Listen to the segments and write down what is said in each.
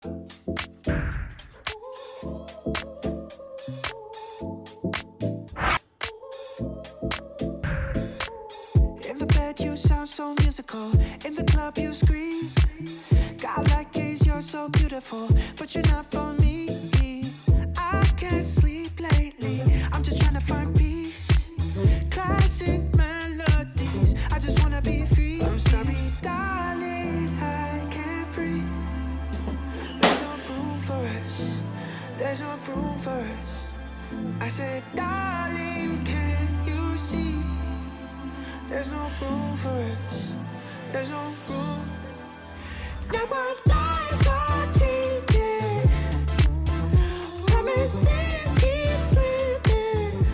In the bed you sound so musical, in the club you scream. God like gaze, you're so beautiful, but you're not for me. I can't sleep lately, I'm just trying to find peace. Classic melodies, I just wanna be free. I'm sorry, darling, I can't breathe. There's no room for us, there's no room for us. I said, darling, can you see? There's no room for us, there's no room. Now our lives are changing, promises keep slipping.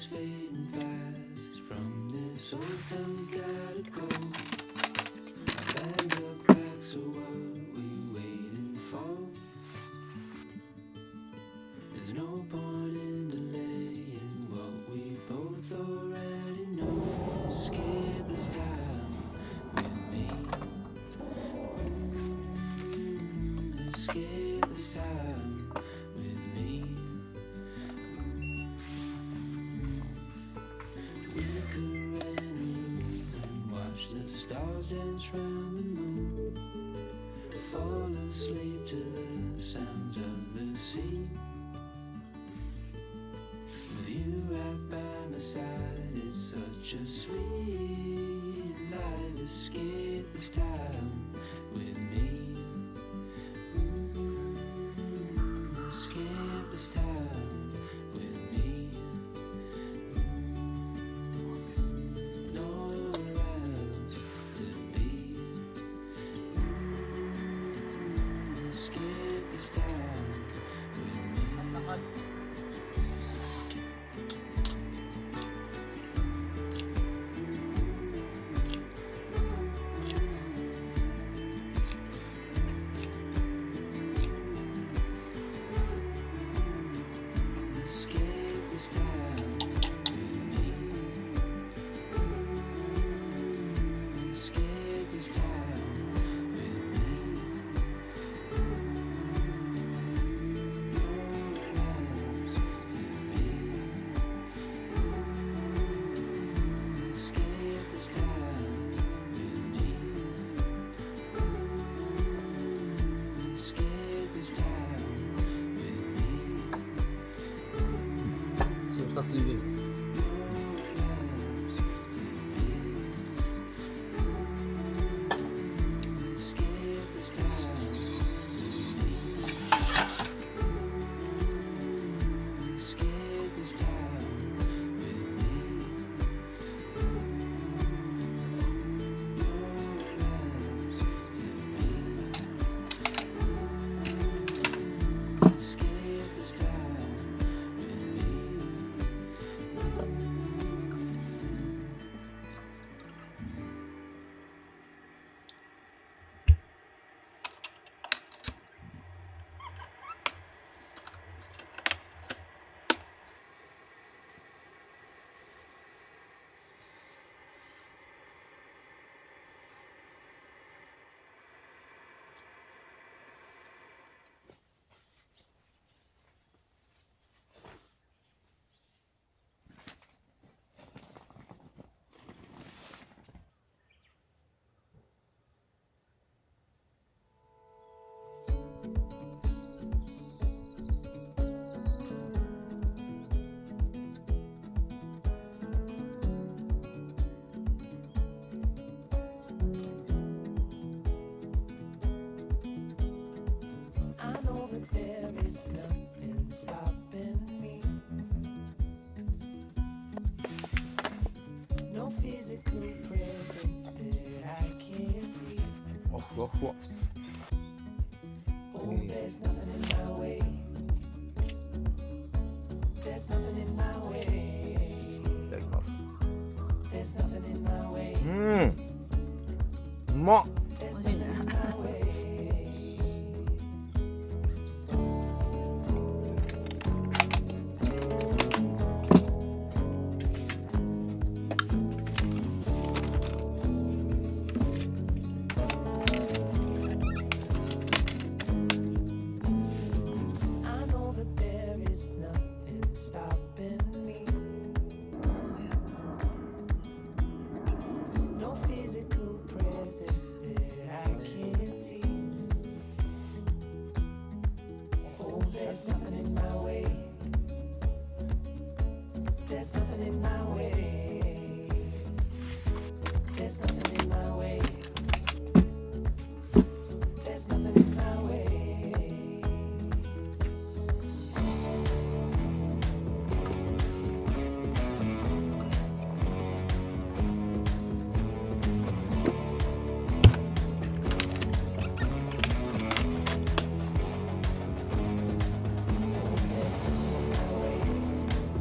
is fading fast. From this old town we gotta go. Our bags are packed, so what we waiting for? There's no point in delaying what we both already know. Skip this time with me. Skip this time with me. We could rent a room and watch the stars dance round the moon. Fall asleep to the sounds of the sea. With you right by my side, it's such a sweet life. Escape this time with me. Escape this time with me. Nowhere else to be. Escape this time with me. Escape this time with me. Escape this time with me. Nowhere else to be. Escape this time with me. Escape this time with me. 2つ入れる。 Escape this time with me. Escape this time with me. Escape this time with me. I know that there is nothing stopping me. No physical presence that I can't see. あ、ふわふわ。 Oh, there's nothing in my way. There's nothing in my way. いただきます。 There's nothing in my way. うまっ。 There's nothing in my way. I know that there is nothing stopping me. No physical presence that I can't see. Oh, there's nothing in my way. There's nothing in my way. There's nothing in my way. There's nothing in my way. There's nothing in my way.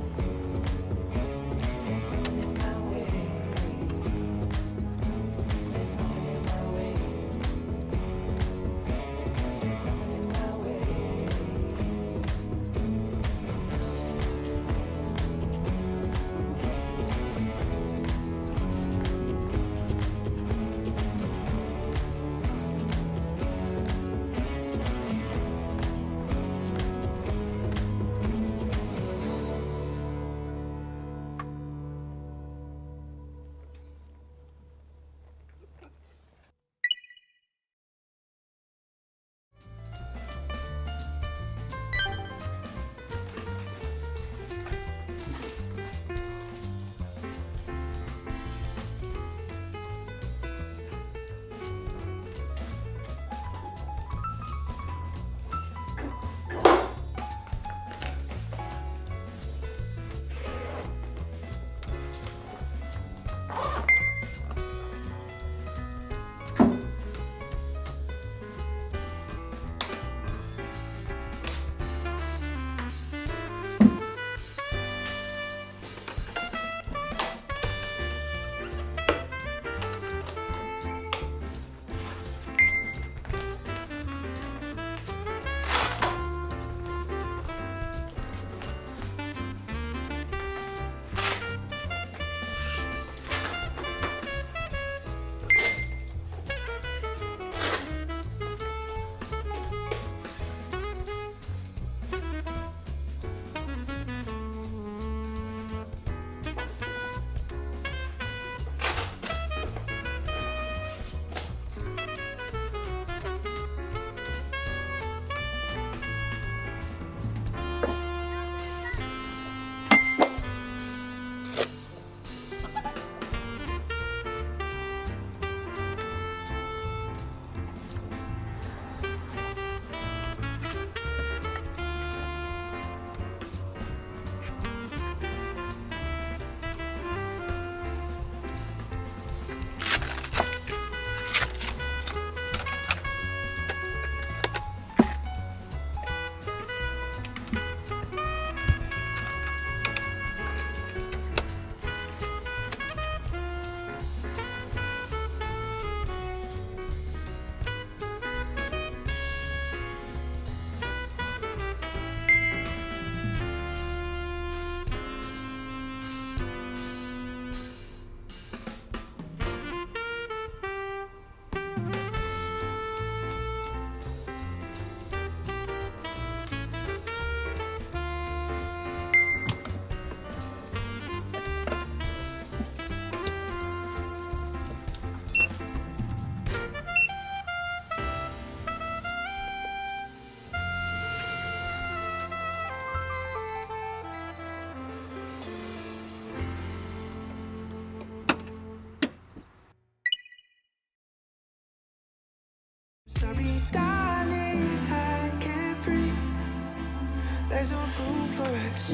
There's no room for us.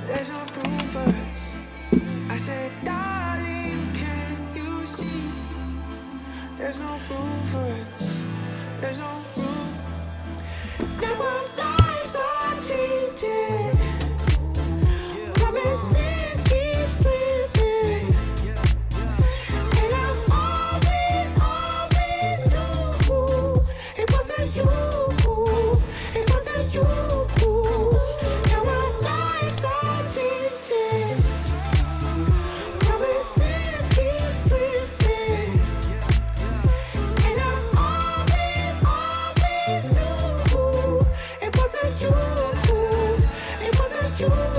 There's no room for us. I said, darling, can you see? There's no room for us. There's no room. Now our lives are changing. Promises keep slipping. And I'm always, always you. It wasn't you. It wasn't you. Now our lives are changing. Promises keep slipping. And I'm always, always you. It wasn't you. It wasn't you.